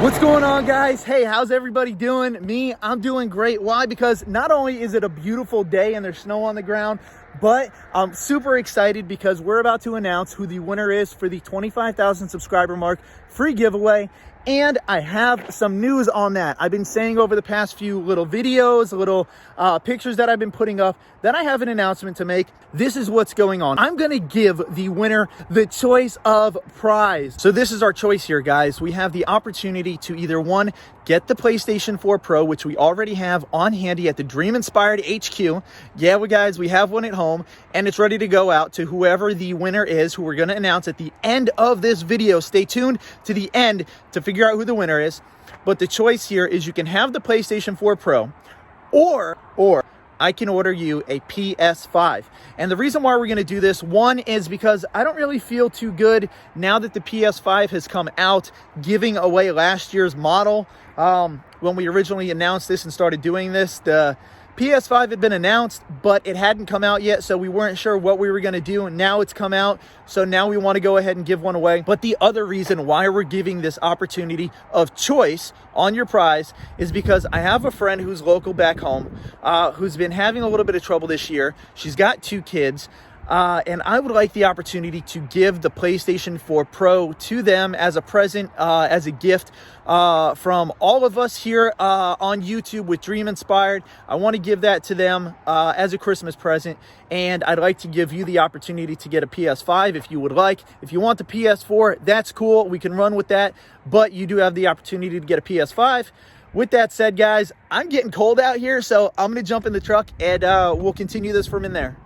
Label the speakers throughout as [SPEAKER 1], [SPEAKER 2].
[SPEAKER 1] What's going on, guys? Hey, how's everybody doing? I'm doing great. Why? Because not only is it a beautiful day and there's snow on the ground, but I'm super excited because we're about to announce who the winner is for the 25,000 subscriber mark free giveaway. And I have some news on that. I've been saying over the past few little videos, little pictures that I've been putting up, that I have an announcement to make. This is what's going on. I'm gonna give the winner the choice of prize. So this is our choice here, guys. We have the opportunity to either one, get the PlayStation 4 Pro, which we already have on handy at the Dream Inspired HQ. Yeah, guys, we have one at home and it's ready to go out to whoever the winner is, who we're gonna announce at the end of this video. Stay tuned to the end to figure out who the winner is. But the choice here is you can have the PlayStation 4 Pro or I can order you a PS5. And the reason why we're going to do this, one, is because I don't really feel too good now that the PS5 has come out, giving away last year's model. When we originally announced this and started doing this, the PS5 had been announced, but it hadn't come out yet, so we weren't sure what we were going to do. And now it's come out, so now we want to go ahead and give one away. But the other reason why we're giving this opportunity of choice on your prize is because I have a friend who's local back home, who's been having a little bit of trouble this year. She's got 2 kids. And I would like the opportunity to give the PlayStation 4 Pro to them as a present, as a gift from all of us here on YouTube with Dream Inspired. I want to give that to them as a Christmas present, and I'd like to give you the opportunity to get a PS5 if you would like. If you want the PS4, that's cool. We can run with that, but you do have the opportunity to get a PS5. With that said, guys, I'm getting cold out here, so I'm going to jump in the truck and we'll continue this from in there.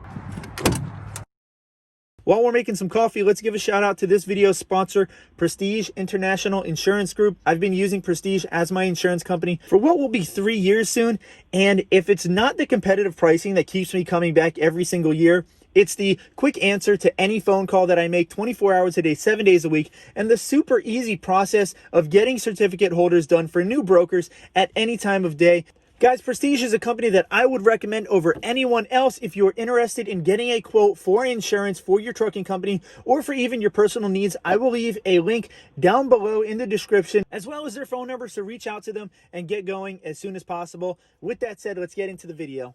[SPEAKER 1] While we're making some coffee, let's give a shout out to this video's sponsor, Prestige International Insurance Group. I've been using Prestige as my insurance company for what will be 3 years soon. And if it's not the competitive pricing that keeps me coming back every single year, it's the quick answer to any phone call that I make 24 hours a day, 7 days a week, and the super easy process of getting certificate holders done for new brokers at any time of day. Guys, Prestige is a company that I would recommend over anyone else if you're interested in getting a quote for insurance for your trucking company or for even your personal needs. I will leave a link down below in the description, as well as their phone number, so reach out to them and get going as soon as possible. With that said, let's get into the video.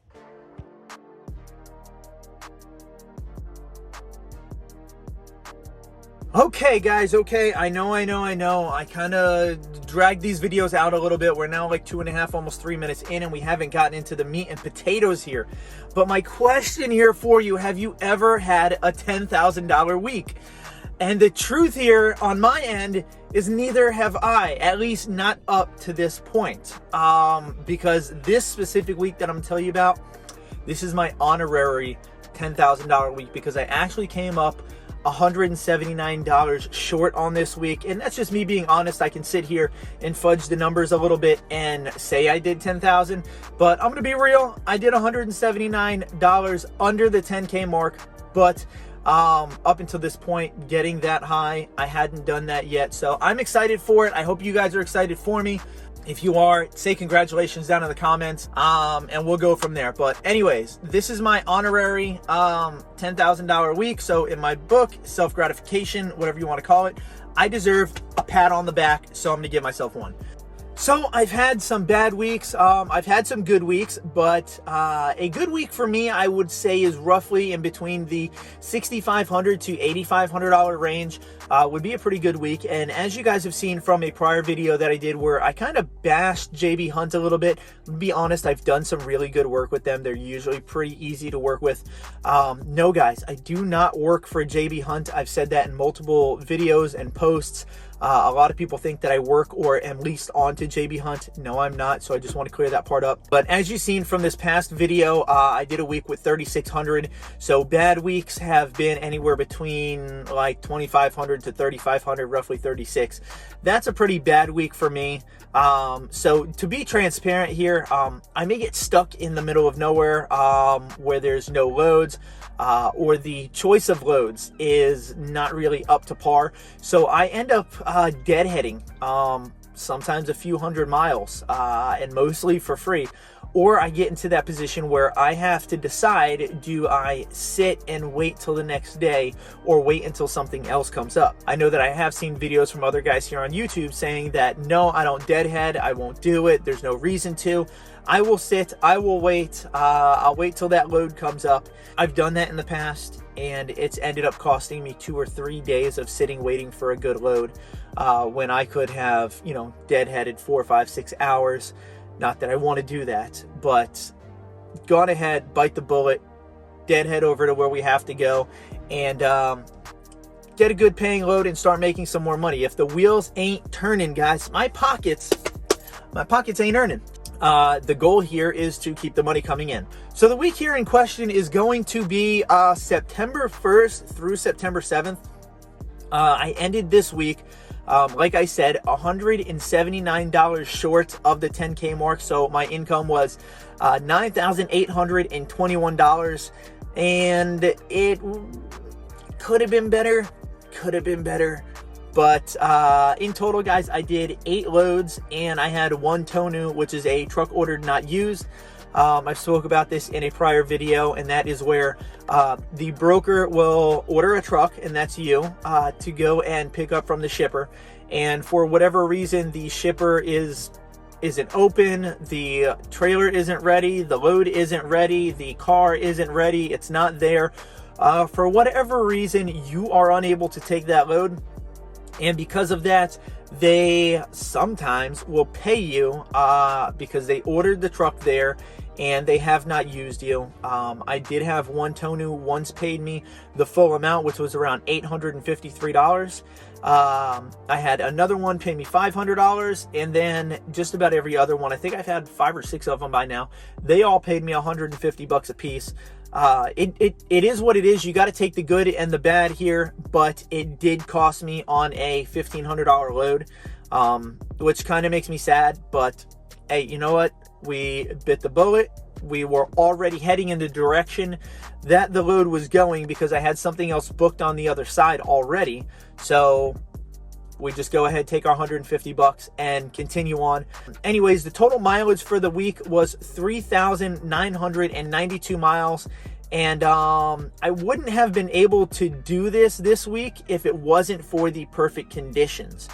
[SPEAKER 1] Okay, guys, okay, I know. I kind of dragged these videos out a little bit. We're now like 2.5, almost 3 minutes in, and we haven't gotten into the meat and potatoes here. But my question here for you, have you ever had a $10,000 week? And the truth here on my end is neither have I, at least not up to this point. Because this specific week that I'm gonna tell you about, this is my honorary $10,000 week, because I actually came up $179 short on this week. And that's just me being honest. I can sit here and fudge the numbers a little bit and say I did 10,000, but I'm gonna be real. I did $179 under the 10K mark, but up until this point, getting that high, I hadn't done that yet. So I'm excited for it. I hope you guys are excited for me. If you are, say congratulations down in the comments, and we'll go from there. But anyways, this is my honorary $10,000 week. So in my book, self-gratification, whatever you want to call it, I deserve a pat on the back. So I'm going to give myself one. So I've had some bad weeks, I've had some good weeks, but a good week for me, I would say, is roughly in between the $6,500 to $8,500 range. Would be a pretty good week. And as you guys have seen from a prior video that I did where I kind of bashed JB Hunt a little bit, to be honest, I've done some really good work with them. They're usually pretty easy to work with. No, guys, I do not work for JB Hunt. I've said that in multiple videos and posts. A lot of people think that I work or am leased onto JB Hunt. No, I'm not. So I just want to clear that part up. But as you've seen from this past video, I did a week with 3,600. So bad weeks have been anywhere between like 2,500 to 3,500, roughly 36. That's a pretty bad week for me. So to be transparent here, I may get stuck in the middle of nowhere, where there's no loads, or the choice of loads is not really up to par. So I end up deadheading, sometimes a few hundred miles, and mostly for free, or I get into that position where I have to decide, do I sit and wait till the next day or wait until something else comes up? I know that I have seen videos from other guys here on YouTube saying that, no, I don't deadhead, I won't do it, there's no reason to. I will sit, I will wait, I'll wait till that load comes up. I've done that in the past, and it's ended up costing me 2 or 3 days of sitting waiting for a good load, when I could have, you know, deadheaded 4, 5, 6 hours. Not that I want to do that, but gone ahead, bite the bullet, deadhead over to where we have to go, and get a good paying load and start making some more money. If the wheels ain't turning, guys, my pockets ain't earning. The goal here is to keep the money coming in. So the week here in question is going to be September 1st through September 7th. I ended this week, like I said, $179 short of the 10K mark. So my income was $9,821, and it could have been better, but in total, guys, I did 8 loads, and I had 1 Tonu, which is a truck ordered not used. I spoke about this in a prior video, and that is where the broker will order a truck, and that's you, to go and pick up from the shipper. And for whatever reason, the shipper isn't open, the trailer isn't ready, the load isn't ready, the car isn't ready, it's not there. For whatever reason, you are unable to take that load. And because of that, they sometimes will pay you because they ordered the truck there and they have not used you. I did have 1 Tonu once paid me the full amount, which was around $853. I had another one pay me $500, and then just about every other one, I think I've had 5 or 6 of them by now, they all paid me $150 a piece. It is what it is. You got to take the good and the bad here, but it did cost me on a $1,500 load, which kind of makes me sad, but hey, you know what? We bit the bullet. We were already heading in the direction that the load was going because I had something else booked on the other side already. So we just go ahead, take our $150 and continue on. Anyways, the total mileage for the week was 3,992 miles. And I wouldn't have been able to do this week if it wasn't for the perfect conditions,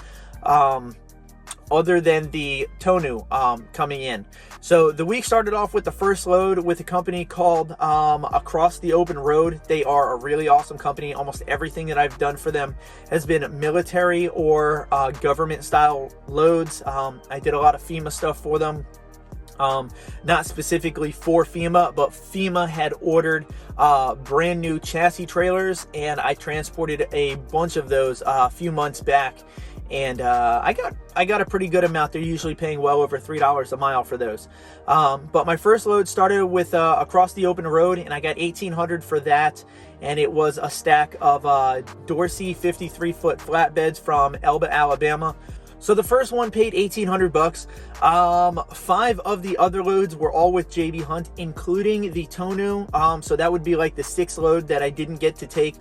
[SPEAKER 1] other than the Tonu coming in. So the week started off with the first load with a company called Across the Open Road. They are a really awesome company. Almost everything that I've done for them has been military or government style loads. I did a lot of FEMA stuff for them. Not specifically for FEMA, but FEMA had ordered brand new chassis trailers, and I transported a bunch of those a few months back, and I got a pretty good amount. They're usually paying well over $3 a mile for those. But my first load started with Across the Open Road, and I got $1,800 for that, and it was a stack of Dorsey 53-foot flatbeds from Elba, Alabama. So the first one paid $1,800. 5 of the other loads were all with JB Hunt, including the Tonu. So that would be like the 6th load that I didn't get to take.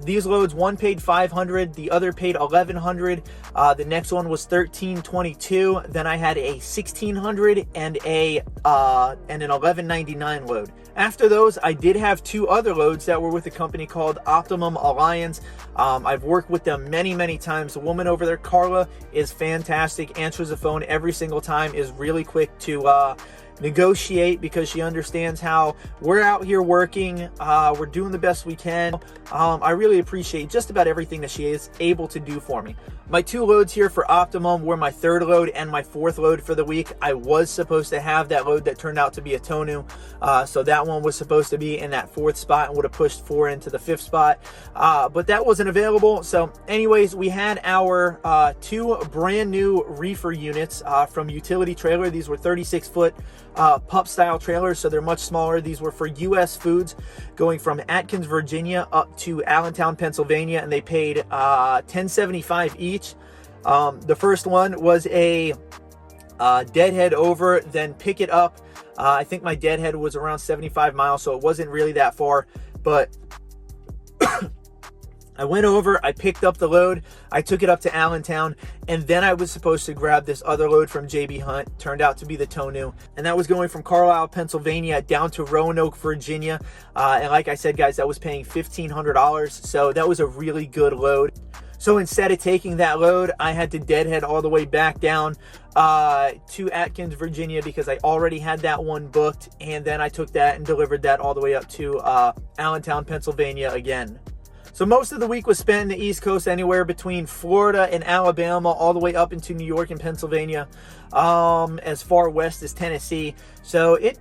[SPEAKER 1] These loads, one paid $500, the other paid $1,100. The next one was $1,322. Then I had a $1,600 and an $1,199 load. After those, I did have 2 other loads that were with a company called Optimum Alliance. I've worked with them many times. The woman over there, Carla, is fantastic, answers the phone every single time, is really quick to negotiate because she understands how we're out here working. We're doing the best we can. I really appreciate just about everything that she is able to do for me. My 2 loads here for Optimum were my 3rd load and my 4th load for the week. I was supposed to have that load that turned out to be a Tonu, so that one was supposed to be in that 4th spot and would have pushed 4 into the 5th spot, but that wasn't available. So anyways, we had our 2 brand new reefer units from Utility Trailer. These were 36-foot pup style trailers, so they're much smaller. These were for US Foods, going from Atkins, Virginia up to Allentown, Pennsylvania, and they paid $10.75 each. The first one was a deadhead over, then pick it up. I think my deadhead was around 75 miles, so it wasn't really that far, but I went over, I picked up the load, I took it up to Allentown, and then I was supposed to grab this other load from JB Hunt. Turned out to be the Tonu, and that was going from Carlisle, Pennsylvania down to Roanoke, Virginia. And like I said, guys, that was paying $1,500, so that was a really good load. So instead of taking that load, I had to deadhead all the way back down to Atkins, Virginia, because I already had that one booked, and then I took that and delivered that all the way up to Allentown, Pennsylvania again. So most of the week was spent in the East Coast, anywhere between Florida and Alabama, all the way up into New York and Pennsylvania, as far west as Tennessee. So it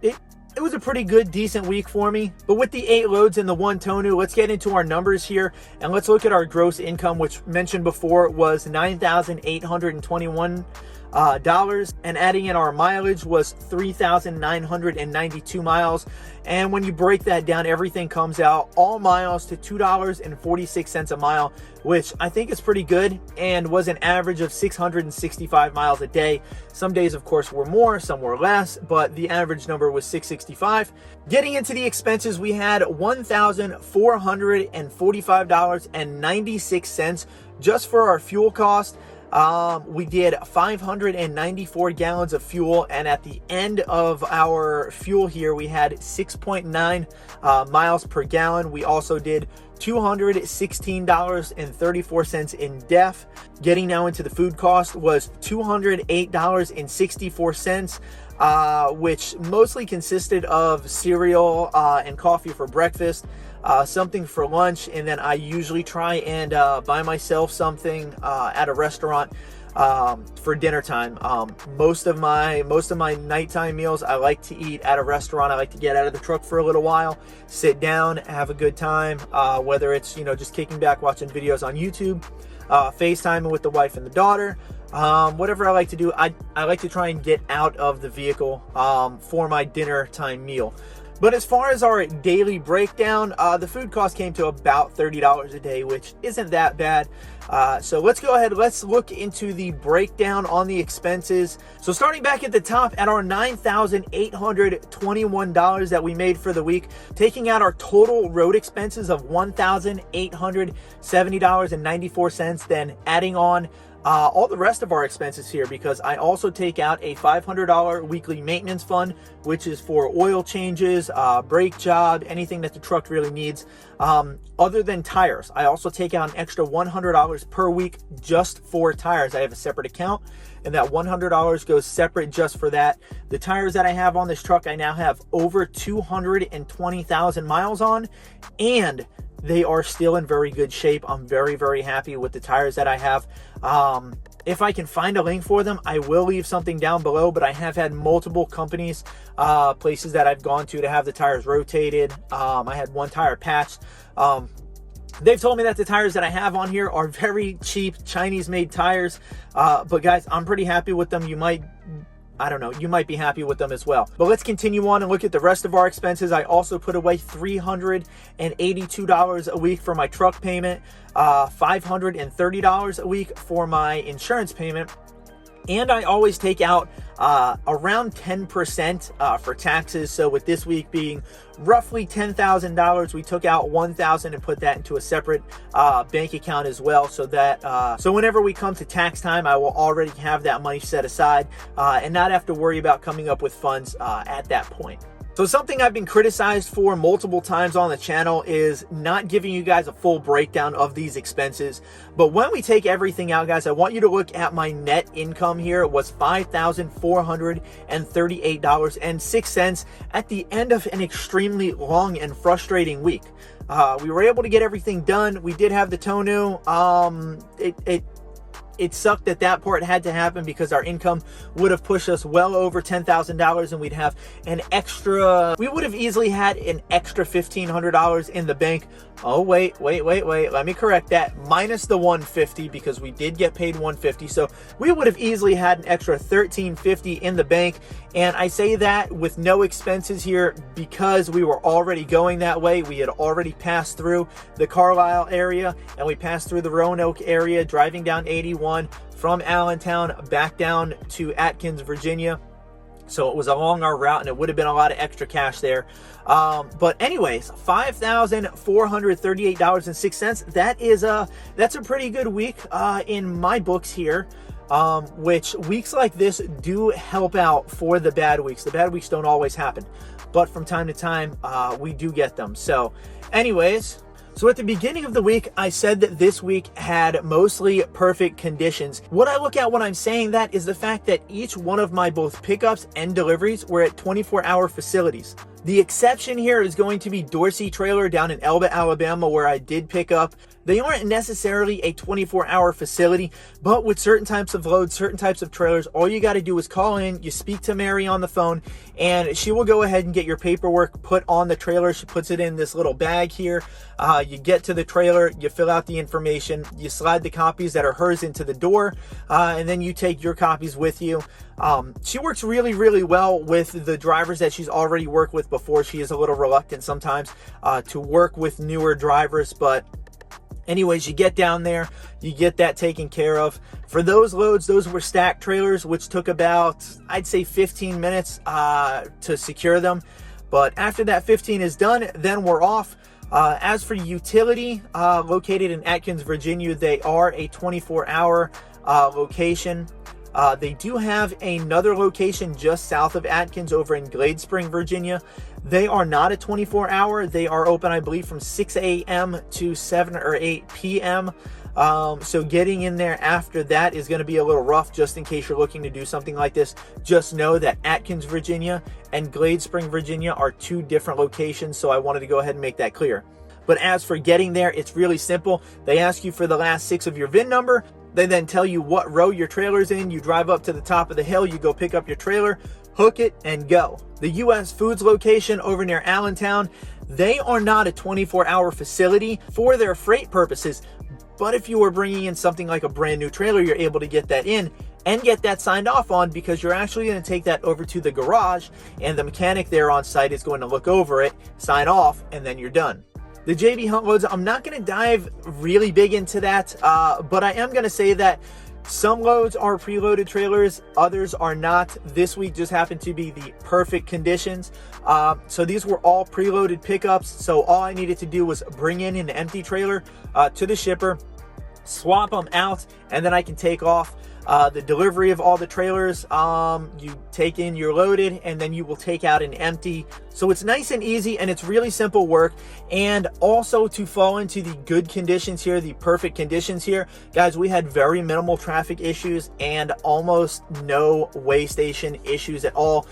[SPEAKER 1] was a pretty good, decent week for me. But with the 8 loads and the 1 Tonu, let's get into our numbers here, and let's look at our gross income, which mentioned before was $9,821. And adding in our mileage was 3,992 miles. And when you break that down, everything comes out, all miles, to $2.46 a mile, which I think is pretty good, and was an average of 665 miles a day. Some days, of course, were more, some were less, but the average number was 665. Getting into the expenses, we had $1,445.96 just for our fuel cost. We did 594 gallons of fuel, and at the end of our fuel here, we had 6.9 miles per gallon. We also did $216.34 in DEF. Getting now into the food cost was $208.64, which mostly consisted of cereal and coffee for breakfast, something for lunch, and then I usually try and buy myself something at a restaurant for dinner time. Most of my nighttime meals I like to eat at a restaurant. I like to get out of the truck for a little while, sit down, have a good time, whether it's, you know, just kicking back watching videos on YouTube, FaceTiming with the wife and the daughter, whatever I like to do. I like to try and get out of the vehicle for my dinner time meal. But as far as our daily breakdown, the food cost came to about $30 a day, which isn't that bad. So let's go ahead, let's look into the breakdown on the expenses. So starting back at the top at our $9,821 that we made for the week, taking out our total road expenses of $1,870.94, then adding on all the rest of our expenses here, because I also take out a $500 weekly maintenance fund, which is for oil changes, brake job, anything that the truck really needs. Other than tires, I also take out an extra $100 per week just for tires. I have a separate account, and that $100 goes separate just for that. The tires that I have on this truck, I now have over 220,000 miles on, and they are still in very good shape. I'm very, very happy with the tires that I have. If I can find a link for them, I will leave something down below, but I have had multiple companies, places that I've gone to have the tires rotated. I had one tire patched. They've told me that the tires that I have on here are very cheap, Chinese-made tires. But guys, I'm pretty happy with them. You might be happy with them as well. But let's continue on and look at the rest of our expenses. I also put away $382 a week for my truck payment, $530 a week for my insurance payment, and I always take out around 10% for taxes. So with this week being roughly $10,000, we took out $1,000 and put that into a separate bank account as well, so that so whenever we come to tax time, I will already have that money set aside and not have to worry about coming up with funds at that point. So something I've been criticized for multiple times on the channel is not giving you guys a full breakdown of these expenses. But when we take everything out, guys, I want you to look at my net income here. It was $5,438.06 at the end of an extremely long and frustrating week. We were able to get everything done. We did have the Tonu. It sucked that that part had to happen, because our income would have pushed us well over $10,000, and we'd have an extra, we would have easily had an extra $1,500 in the bank. Oh, wait, let me correct that. Minus the $150, because we did get paid $150. So we would have easily had an extra $1,350 in the bank. And I say that with no expenses here, because we were already going that way. We had already passed through the Carlisle area, and we passed through the Roanoke area, driving down 81 from Allentown back down to Atkins, Virginia. So it was along our route, and it would have been a lot of extra cash there. But anyways, $5,438.06. That's a pretty good week in my books here. Which weeks like this do help out for the bad weeks. The bad weeks don't always happen, but from time to time, we do get them. So anyways, so at the beginning of the week, I said that this week had mostly perfect conditions. What I look at when I'm saying that is the fact that each one of my both pickups and deliveries were at 24-hour facilities. The exception here is going to be Dorsey Trailer down in Elba, Alabama, where I did pick up. They aren't necessarily a 24-hour facility, but with certain types of loads, certain types of trailers, all you got to do is call in, you speak to Mary on the phone, and she will go ahead and get your paperwork put on the trailer. She puts it in this little bag here. You get to the trailer, you fill out the information, you slide the copies that are hers into the door, and then you take your copies with you. She works really, really well with the drivers that she's already worked with before. She is a little reluctant sometimes to work with newer drivers, but anyways, you get down there, you get that taken care of. For those loads, those were stacked trailers, which took about, I'd say 15 minutes to secure them. But after that 15 is done, then we're off. As for utility, located in Atkins, Virginia, they are a 24-hour location. They do have another location just south of Atkins over in Glade Spring, Virginia. They are not a 24-hour. They are open, I believe, from 6 a.m. to 7 or 8 p.m. So getting in there after that is going to be a little rough. Just in case you're looking to do something like this, just know that Atkins, Virginia and Glade Spring, Virginia are two different locations. So I wanted to go ahead and make that clear. But as for getting there, it's really simple. They ask you for the last 6 of your VIN number. They then tell you what row your trailer's in. You drive up to the top of the hill, you go pick up your trailer, hook it, and go. The US Foods location over near Allentown, they are not a 24-hour facility for their freight purposes. But if you were bringing in something like a brand new trailer, you're able to get that in and get that signed off on, because you're actually going to take that over to the garage, and the mechanic there on site is going to look over it, sign off, and then you're done. The JB Hunt loads, I'm not going to dive really big into that, but I am going to say that some loads are preloaded trailers, others are not. This week just happened to be the perfect conditions. So these were all preloaded pickups. So all I needed to do was bring in an empty trailer to the shipper, swap them out, and then I can take off. The delivery of all the trailers, you take in your loaded, and then you will take out an empty. So it's nice and easy, and it's really simple work. And also, to fall into the good conditions here, the perfect conditions here, guys, we had very minimal traffic issues and almost no way station issues at all.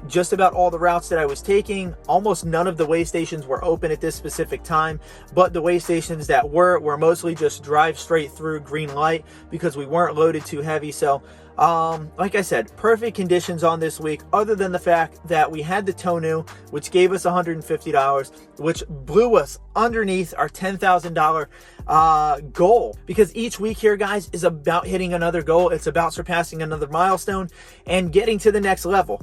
[SPEAKER 1] Just about all the routes that I was taking, almost none of the way stations were open at this specific time, but the way stations that were mostly just drive straight through, green light, because we weren't loaded too heavy. So like I said, perfect conditions on this week, other than the fact that we had the tow new, which gave us $150, which blew us underneath our $10,000 goal, because each week here, guys, is about hitting another goal. It's about surpassing another milestone and getting to the next level.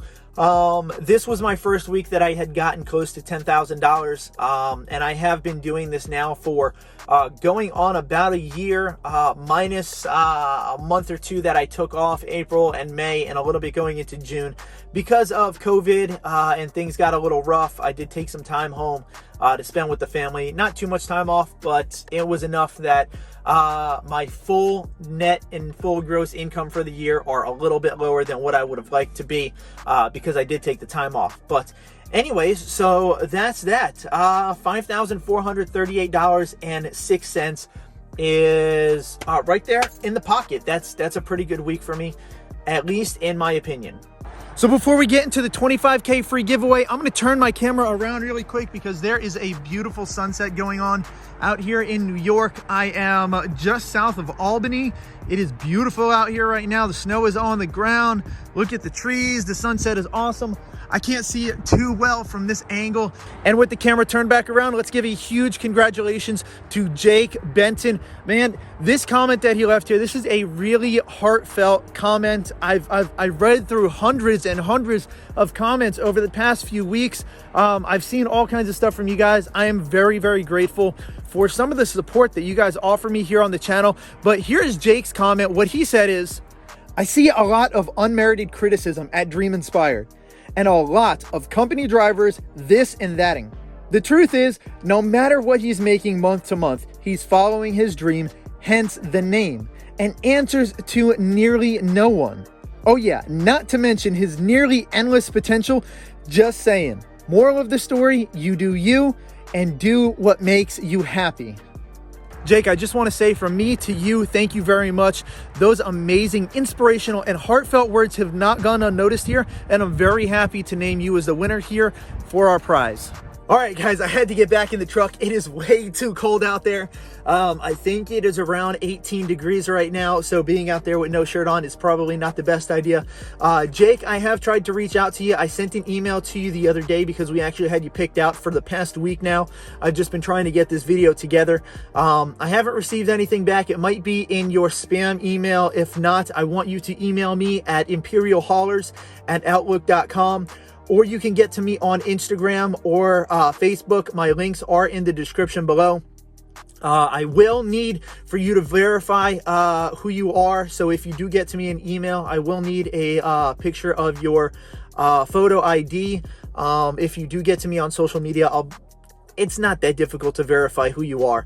[SPEAKER 1] This was my first week that I had gotten close to $10,000, and I have been doing this now for going on about a year, minus a month or two that I took off, April and May, and a little bit going into June because of COVID, and things got a little rough. I did take some time home to spend with the family. Not too much time off, but it was enough that my full net and full gross income for the year are a little bit lower than what I would have liked to be, because I did take the time off. But anyways, so that's that. $5,438.06 is right there in the pocket. That's a pretty good week for me, at least in my opinion. So before we get into the 25K free giveaway, I'm going to turn my camera around really quick because there is a beautiful sunset going on out here in New York. I am just south of Albany. It is beautiful out here right now. The snow is on the ground. Look at the trees. The sunset is awesome. I can't see it too well from this angle. And with the camera turned back around, let's give a huge congratulations to Jake Benton. Man, this comment that he left here, this is a really heartfelt comment. I've read through hundreds and hundreds of comments over the past few weeks. I've seen all kinds of stuff from you guys. I am very, very grateful for some of the support that you guys offer me here on the channel. But here's Jake's comment. What he said is, I see a lot of unmerited criticism at Dream Inspired and a lot of company drivers this and thatting. The truth is, no matter what he's making month to month, he's following his dream, hence the name, and answers to nearly no one. Oh yeah, not to mention his nearly endless potential. Just saying. Moral of the story, you do you and do what makes you happy. Jake, I just want to say from me to you, thank you very much. Those amazing, inspirational, and heartfelt words have not gone unnoticed here, and I'm very happy to name you as the winner here for our prize. All right, guys, I had to get back in the truck. It is way too cold out there. I think it is around 18 degrees right now, so being out there with no shirt on is probably not the best idea. Jake, I have tried to reach out to you. I sent an email to you the other day because we actually had you picked out for the past week now. I've just been trying to get this video together. I haven't received anything back. It might be in your spam email. If not, I want you to email me at ImperialHaulers@outlook.com. Or you can get to me on Instagram or Facebook. My links are in the description below. I will need for you to verify who you are. So if you do get to me an email, I will need a picture of your photo ID. If you do get to me on social media, it's not that difficult to verify who you are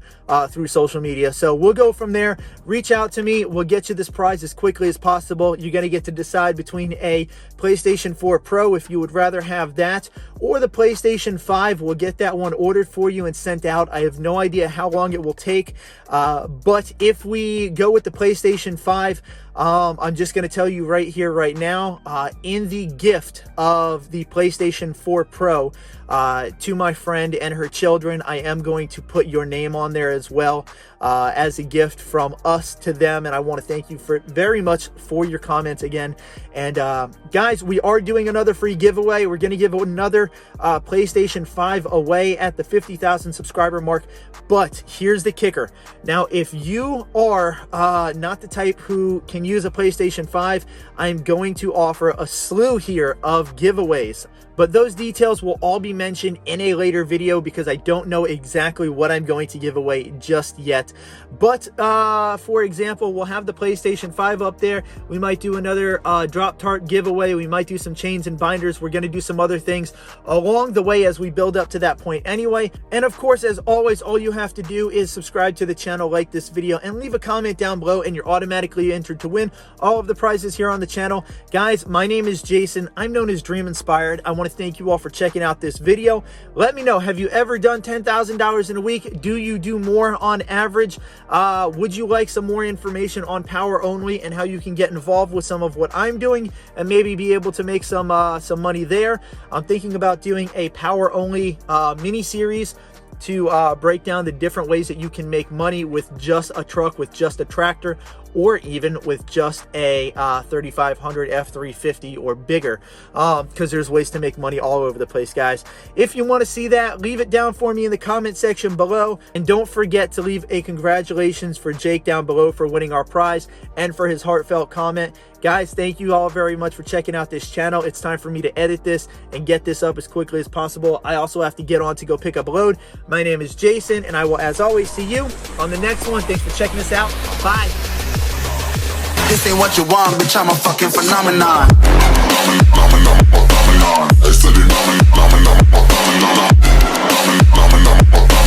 [SPEAKER 1] through social media. So we'll go from there. Reach out to me. We'll get you this prize as quickly as possible. You're going to get to decide between a PlayStation 4 Pro, if you would rather have that, or the PlayStation 5. We'll get that one ordered for you and sent out. I have no idea how long it will take. But if we go with the PlayStation 5, I'm just going to tell you right here, right now, in the gift of the PlayStation 4 Pro to my friend and her children, I am going to put your name on there as well as a gift from us to them. And I want to thank you very much for your comments again. And guys, we are doing another free giveaway. We're going to give another PlayStation 5 away at the 50,000 subscriber mark. But here's the kicker. Now, if you are not the type who can use a PlayStation 5, I'm going to offer a slew here of giveaways. But those details will all be mentioned in a later video because I don't know exactly what I'm going to give away just yet. But for example, we'll have the PlayStation 5 up there. We might do another Drop Tart giveaway. We might do some chains and binders. We're going to do some other things along the way as we build up to that point anyway. And of course, as always, all you have to do is subscribe to the channel, like this video, and leave a comment down below, and you're automatically entered to win all of the prizes here on the channel. Guys, my name is Jason. I'm known as Dream Inspired. I want to thank you all for checking out this video. Let me know, have you ever done $10,000 in a week? Do you do more on average? Would you like some more information on power only and how you can get involved with some of what I'm doing and maybe be able to make some money there? I'm thinking about doing a power only mini series to break down the different ways that you can make money with just a truck, with just a tractor, or even with just a 3500 F350 or bigger, because there's ways to make money all over the place, guys. If you want to see that, leave it down for me in the comment section below, and don't forget to leave a congratulations for Jake down below for winning our prize and for his heartfelt comment. Guys, thank you all very much for checking out this channel. It's time for me to edit this and get this up as quickly as possible. I also have to get on to go pick up a load. My name is Jason, and I will, as always, see you on the next one. Thanks for checking us out. Bye.
[SPEAKER 2] This ain't what you want, bitch, I'm a fucking phenomenon. Phenomenon.